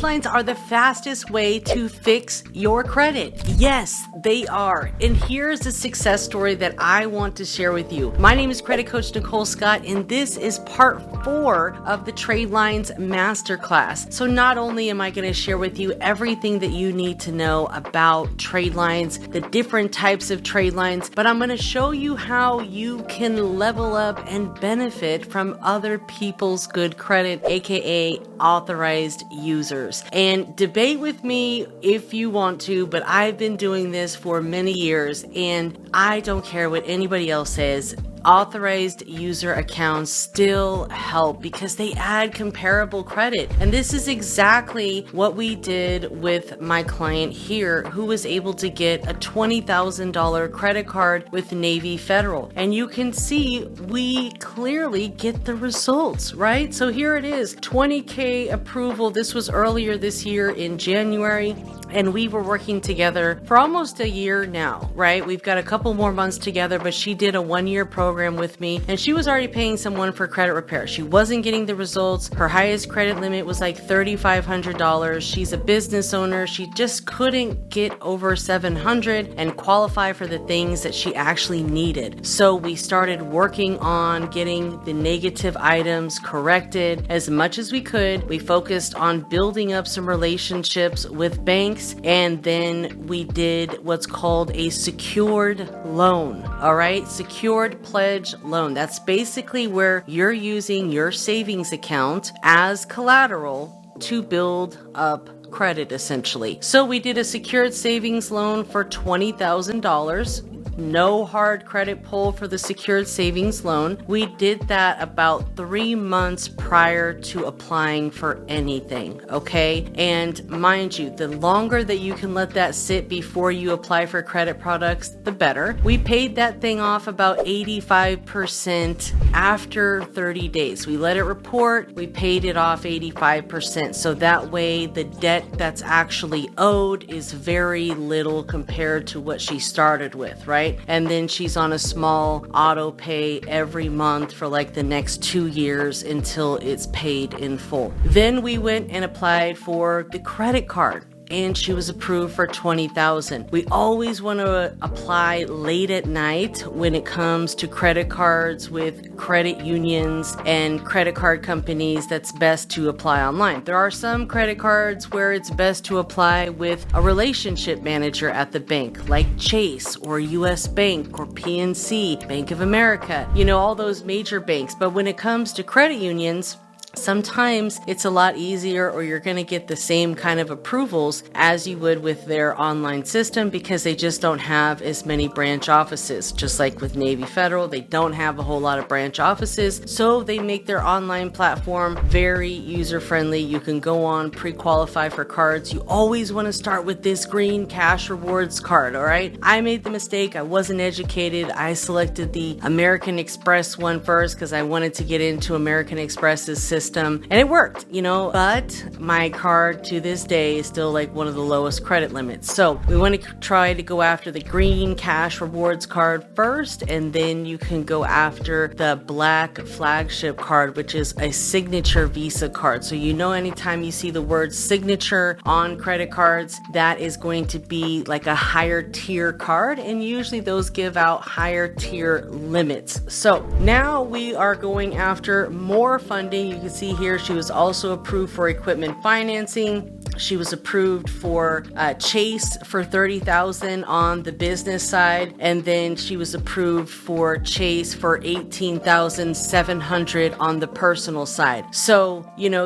Tradelines are the fastest way to fix your credit. Yes, they are. And here's the success story that I want to share with you. My name is credit coach Nicole Scott, and this is part 4 of the Tradelines Masterclass. So not only am I going to share with you everything that you need to know about trade lines, the different types of trade lines, but I'm going to show you how you can level up and benefit from other people's good credit, aka authorized users. And debate with me if you want to, but I've been doing this for many years and I don't care what anybody else says. Authorized user accounts still help because they add comparable credit. And this is exactly what we did with my client here, who was able to get a $20,000 credit card with Navy Federal. And you can see we clearly get the results, right? So here it is, $20K approval. This was earlier this year in January. And we were working together for almost a year now, right? We've got a couple more months together, but she did a 1-year program with me and she was already paying someone for credit repair. She wasn't getting the results. Her highest credit limit was like $3,500. She's a business owner. She just couldn't get over $700 and qualify for the things that she actually needed. So we started working on getting the negative items corrected as much as we could. We focused on building up some relationships with banks. And then we did what's called a secured loan. All right, secured pledge loan. That's basically where you're using your savings account as collateral to build up credit, essentially. So we did a secured savings loan for $20,000. No hard credit pull for the secured savings loan. We did that about 3 months prior to applying for anything, okay? And mind you, the longer that you can let that sit before you apply for credit products, the better. We paid that thing off about 85% after 30 days. We let it report, we paid it off 85%. So that way the debt that's actually owed is very little compared to what she started with, right? And then she's on a small auto pay every month for like the next 2 years until it's paid in full. Then we went and applied for the credit card, and she was approved for $20,000. We always want to apply late at night when it comes to credit cards with credit unions and credit card companies. That's best to apply online. There are some credit cards where it's best to apply with a relationship manager at the bank, like Chase or US Bank or PNC, Bank of America, all those major banks. But when it comes to credit unions, sometimes it's a lot easier, or you're going to get the same kind of approvals as you would with their online system because they just don't have as many branch offices. Just like with Navy Federal, they don't have a whole lot of branch offices, so they make their online platform very user-friendly. You can go on, pre-qualify for cards. You always want to start with this green cash rewards card, all right? I made the mistake. I wasn't educated. I selected the American Express one first because I wanted to get into American Express's system. And it worked, but my card to this day is still like one of the lowest credit limits. So we want to try to go after the green cash rewards card first, and then you can go after the black flagship card, which is a signature Visa card. So anytime you see the word signature on credit cards, that is going to be like a higher tier card, and usually those give out higher tier limits. So now we are going after more funding. You can see here she was also approved for equipment financing. She was approved for Chase for $30,000 on the business side, and then she was approved for Chase for $18,700 on the personal side. So,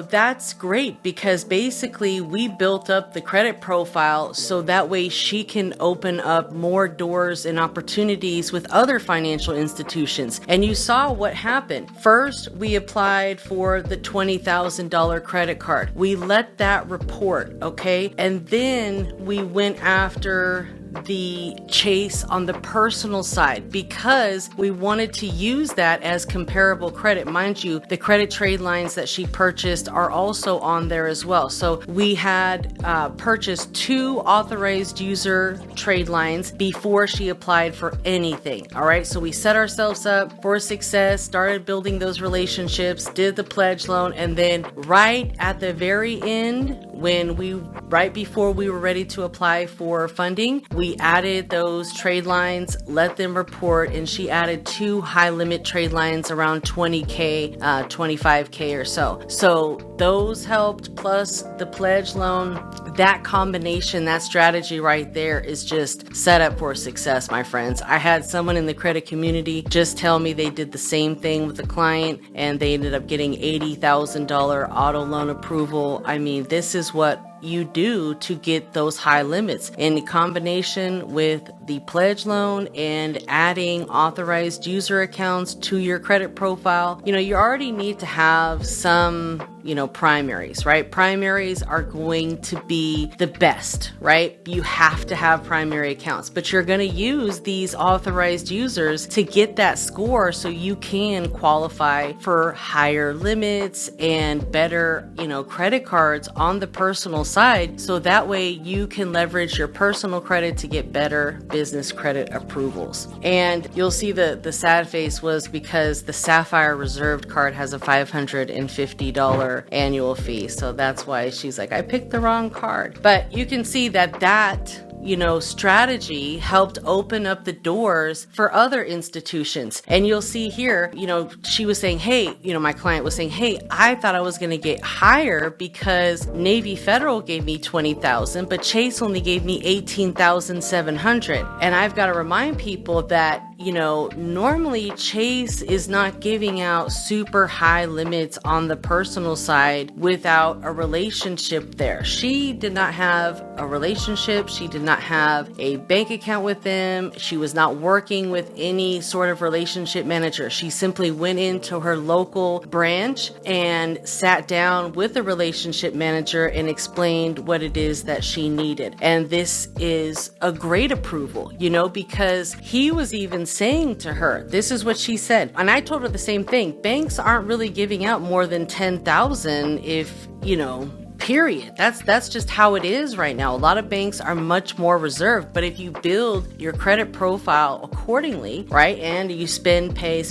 that's great because basically we built up the credit profile so that way she can open up more doors and opportunities with other financial institutions. And you saw what happened. First, we applied for the $20,000 credit card. We let that report, okay? And then we went after the Chase on the personal side because we wanted to use that as comparable credit. Mind you, the credit trade lines that she purchased are also on there as well. So we had purchased 2 authorized user trade lines before she applied for anything. All right, so we set ourselves up for success, started building those relationships, did the pledge loan, and then right at the very end, right before we were ready to apply for funding, we added those trade lines, let them report, and she added 2 high limit trade lines around 20K, 25K or so. So those helped, plus the pledge loan. That combination, that strategy right there is just set up for success, my friends. I had someone in the credit community just tell me they did the same thing with a client and they ended up getting $80,000 auto loan approval. I mean, this is what you do to get those high limits in combination with the pledge loan and adding authorized user accounts to your credit profile. You already need to have some, primaries, right? Primaries are going to be the best, right? You have to have primary accounts, but you're going to use these authorized users to get that score so you can qualify for higher limits and better, credit cards on the personal side. So that way you can leverage your personal credit to get better business credit approvals. And you'll see the sad face was because the Sapphire Reserved card has a $550 annual fee. So that's why she's like, I picked the wrong card. But you can see that strategy helped open up the doors for other institutions. And you'll see here, she was saying, hey, my client was saying, hey, I thought I was going to get higher because Navy Federal gave me $20,000, but Chase only gave me $18,700. And I've got to remind people that normally Chase is not giving out super high limits on the personal side without a relationship there. She did not have a relationship. She did not have a bank account with them. She was not working with any sort of relationship manager. She simply went into her local branch and sat down with the relationship manager and explained what it is that she needed. And this is a great approval, because he was even saying to her, this is what she said. And I told her the same thing. Banks aren't really giving out more than 10,000 if, period. That's just how it is right now. A lot of banks are much more reserved, but if you build your credit profile accordingly, right, and you spend, pay,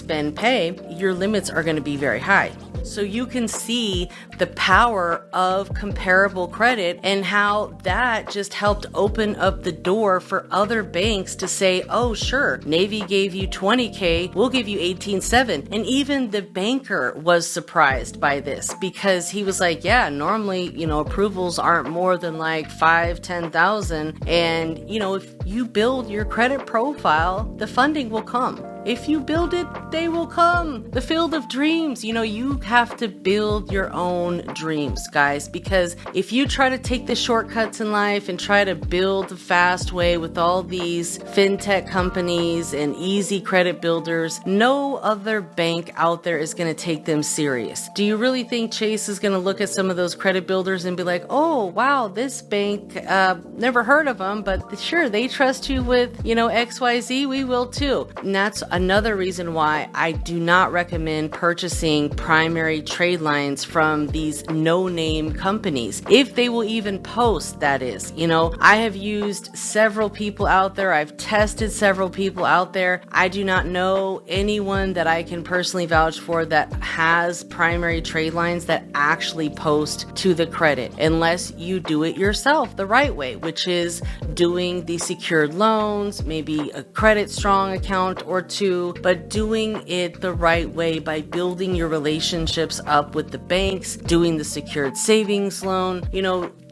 your limits are going to be very high. So you can see the power of comparable credit and how that just helped open up the door for other banks to say, oh, sure, Navy gave you 20K, we'll give you 18.7. And even the banker was surprised by this because he was like, yeah, normally, approvals aren't more than like 5-10,000. And, if you build your credit profile, the funding will come. If you build it, they will come. The field of dreams, you have to build your own dreams, guys, because if you try to take the shortcuts in life and try to build the fast way with all these fintech companies and easy credit builders, no other bank out there is going to take them serious. Do you really think Chase is going to look at some of those credit builders and be like, oh, wow, this bank, never heard of them, but sure, they trust you with, XYZ, we will too. And that's another reason why I do not recommend purchasing primary trade lines from these no-name companies, if they will even post, that is. I have used several people out there. I've tested several people out there. I do not know anyone that I can personally vouch for that has primary trade lines that actually post to the credit, unless you do it yourself the right way, which is doing the secured loans, maybe a credit strong account or two, but doing it the right way by building your relationships up with the banks, doing the secured savings loan.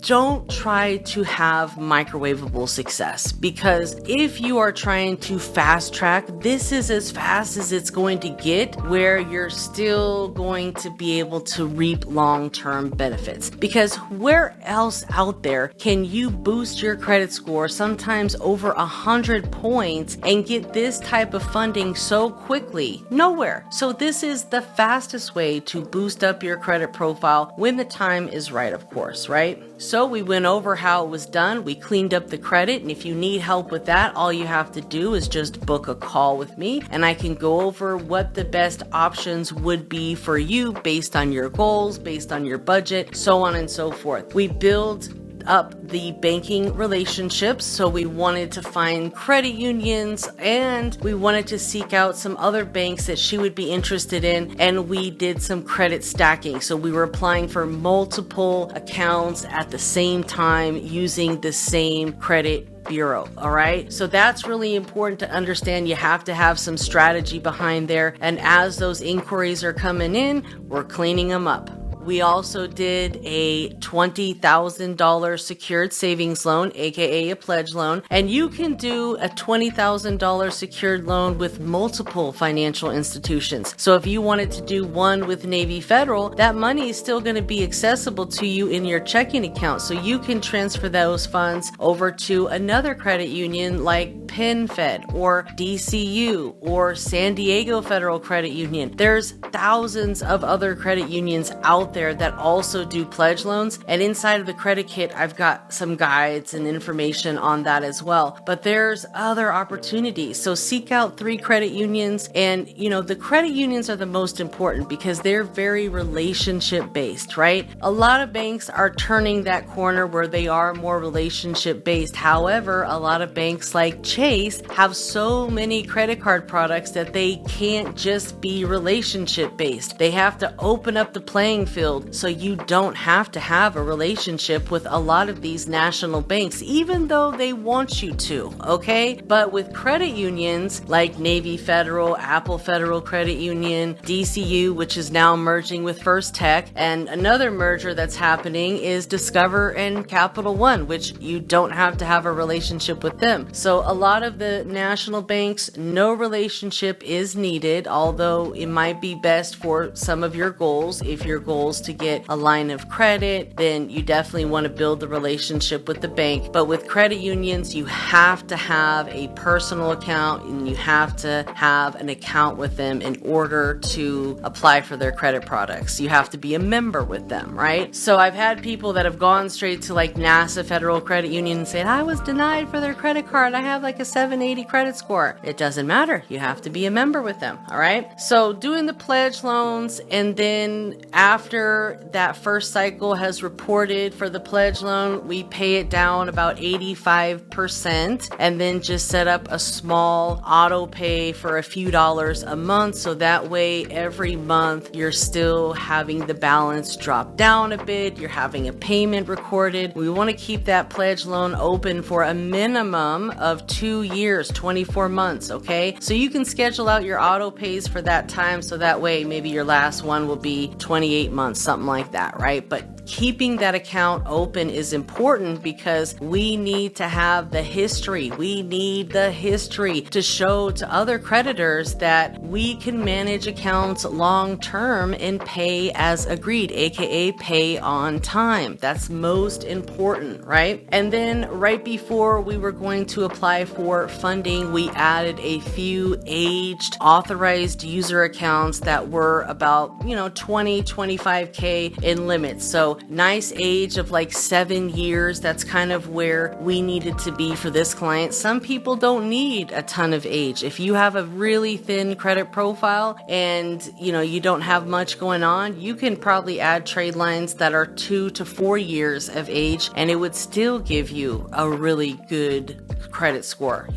Don't try to have microwavable success, because if you are trying to fast track, this is as fast as it's going to get, where you're still going to be able to reap long-term benefits. Because where else out there can you boost your credit score sometimes over 100 points and get this type of funding so quickly? Nowhere. So this is the fastest way to boost up your credit profile when the time is right, of course, right? So so, we went over how it was done. We cleaned up the credit. And if you need help with that, all you have to do is just book a call with me and I can go over what the best options would be for you based on your goals, based on your budget, so on and so forth. We build up the banking relationships. So we wanted to find credit unions and we wanted to seek out some other banks that she would be interested in. And we did some credit stacking. So we were applying for multiple accounts at the same time using the same credit bureau. All right. So that's really important to understand. You have to have some strategy behind there. And as those inquiries are coming in, we're cleaning them up. We also did a $20,000 secured savings loan, aka a pledge loan, and you can do a $20,000 secured loan with multiple financial institutions. So if you wanted to do one with Navy Federal, that money is still going to be accessible to you in your checking account. So you can transfer those funds over to another credit union like PenFed or DCU or San Diego Federal Credit Union. There's thousands of other credit unions out there that also do pledge loans. And inside of the credit kit, I've got some guides and information on that as well. But there's other opportunities. So seek out 3 credit unions. And, the credit unions are the most important because they're very relationship based, right? A lot of banks are turning that corner where they are more relationship based. However, a lot of banks like Chase have so many credit card products that they can't just be relationship based. They have to open up the playing field so you don't have to have a relationship with a lot of these national banks, even though they want you to, okay? But with credit unions like Navy Federal, Apple Federal Credit Union, DCU, which is now merging with First Tech, and another merger that's happening is Discover and Capital One, which you don't have to have a relationship with them. So a lot of the national banks, no relationship is needed, although it might be best for some of your goals. If your goals to get a line of credit, then you definitely want to build the relationship with the bank. But with credit unions, you have to have a personal account and you have to have an account with them in order to apply for their credit products. You have to be a member with them, right? So I've had people that have gone straight to like NASA Federal Credit Union and said, I was denied for their credit card. I have like a 780 credit score. It doesn't matter. You have to be a member with them. All right. So doing the pledge loans, and then after that first cycle has reported for the pledge loan, we pay it down about 85% and then just set up a small auto pay for a few dollars a month. So that way every month you're still having the balance drop down a bit. You're having a payment recorded. We want to keep that pledge loan open for a minimum of 2 years, 24 months. Okay. So you can schedule out your auto pays for that time. So that way maybe your last one will be 28 months, something like that, right? But keeping that account open is important because we need to have the history. We need the history to show to other creditors that we can manage accounts long term and pay as agreed, aka pay on time. That's most important, right? And then right before we were going to apply for funding, we added a few aged authorized user accounts that were about, 20, 25K in limits. So nice age of like 7 years. That's kind of where we needed to be for this client. Some people don't need a ton of age. If you have a really thin credit profile and you don't have much going on, you can probably add trade lines that are 2 to 4 years of age and it would still give you a really good credit score.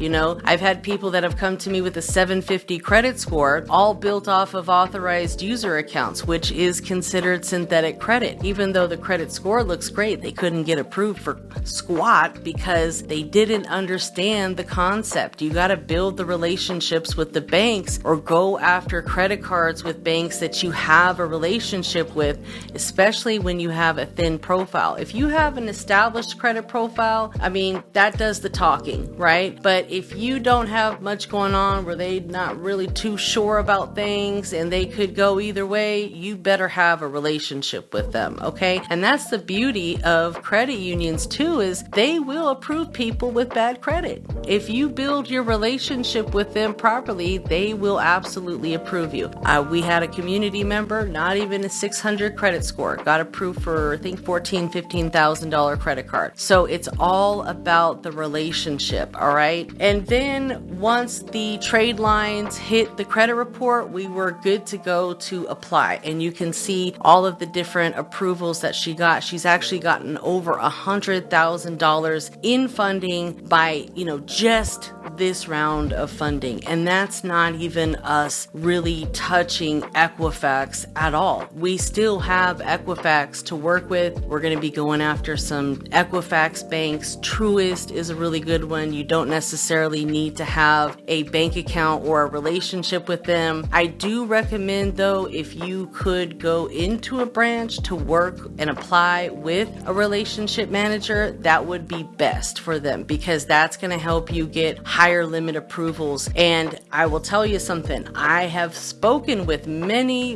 I've had people that have come to me with a 750 credit score, all built off of authorized user accounts, which is considered synthetic credit. Even though the credit score looks great, they couldn't get approved for squat because they didn't understand the concept. You got to build the relationships with the banks or go after credit cards with banks that you have a relationship with, especially when you have a thin profile. If you have an established credit profile, that does the talking, right? But if you don't have much going on where they're not really too sure about things and they could go either way, you better have a relationship with them, okay? okay? And that's the beauty of credit unions too, is they will approve people with bad credit. If you build your relationship with them properly, they will absolutely approve you. We had a community member, not even a 600 credit score, got approved for I think $14,000, $15,000 credit card. So it's all about the relationship, all right? And then once the trade lines hit the credit report, we were good to go to apply. And you can see all of the different approvals that she got. She's actually gotten over $100,000 in funding by, just this round of funding. And that's not even us really touching Equifax at all. We still have Equifax to work with. We're going to be going after some Equifax banks. Truist is a really good one. You don't necessarily need to have a bank account or a relationship with them. I do recommend, though, if you could go into a branch to work and apply with a relationship manager, that would be best for them, because that's going to help you get higher limit approvals. And I will tell you something, I have spoken with many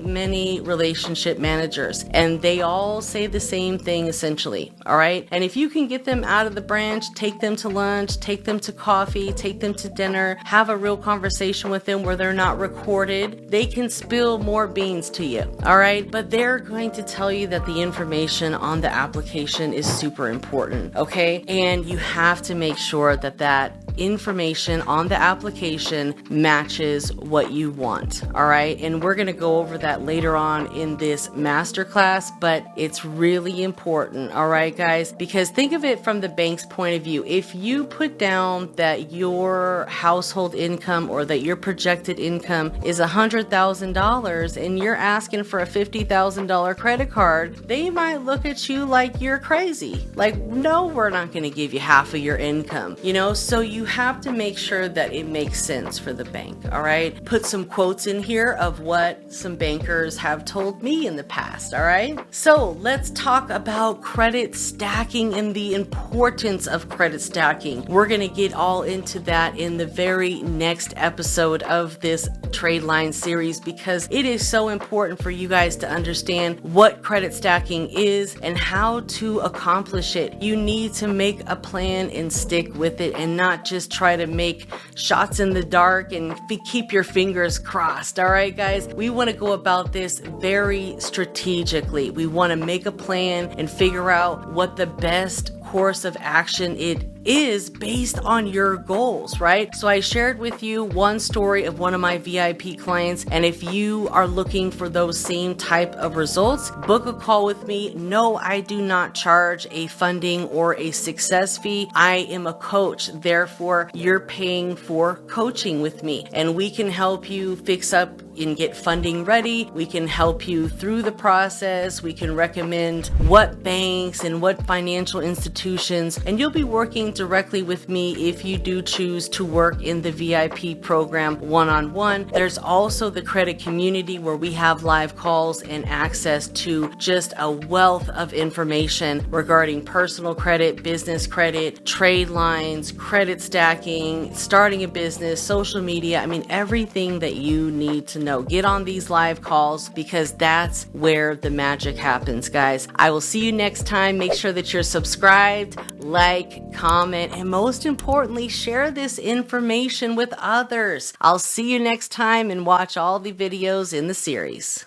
relationship managers, and they all say the same thing essentially, all right? And if you can get them out of the branch, take them to lunch, take them to coffee, take them to dinner, have a real conversation with them where they're not recorded, they can spill more beans to you, all right? But they're going to tell you that the information on the application is super important, okay? And you have to make sure that that information on the application matches what you want, all right? And we're going to go over that later on in this masterclass, but it's really important, all right, guys? Because think of it from the bank's point of view. If you put down that your household income or that your projected income is $100,000 and you're asking for a $50,000 credit card, they might look at you like you're crazy. Like, no, we're not going to give you half of your income, So you have to make sure that it makes sense for the bank, all right? Put some quotes in here of what some bankers have told me in the past, all right? So let's talk about credit stacking and the importance of credit stacking. We're going to get all into that in the very next episode of this Tradeline series, because it is so important for you guys to understand what credit stacking is and how to accomplish it. You need to make a plan and stick with it, and not just try to make shots in the dark and keep your fingers crossed. All right, guys, we want to go about this very strategically. We want to make a plan and figure out what the best course of action it is based on your goals, right? So I shared with you one story of one of my VIP clients, and if you are looking for those same type of results, book a call with me. No, I do not charge a funding or a success fee. I am a coach, therefore you're paying for coaching with me, and we can help you fix up and get funding ready. We can help you through the process. We can recommend what banks and what financial institutions, and you'll be working directly with me if you do choose to work in the VIP program one-on-one. There's also the credit community where we have live calls and access to just a wealth of information regarding personal credit, business credit, trade lines, credit stacking, starting a business, social media. I mean, everything that you need to know. Get on these live calls, because that's where the magic happens, guys. I will see you next time. Make sure that you're subscribed, like, comment, and most importantly, share this information with others. I'll see you next time, and watch all the videos in the series.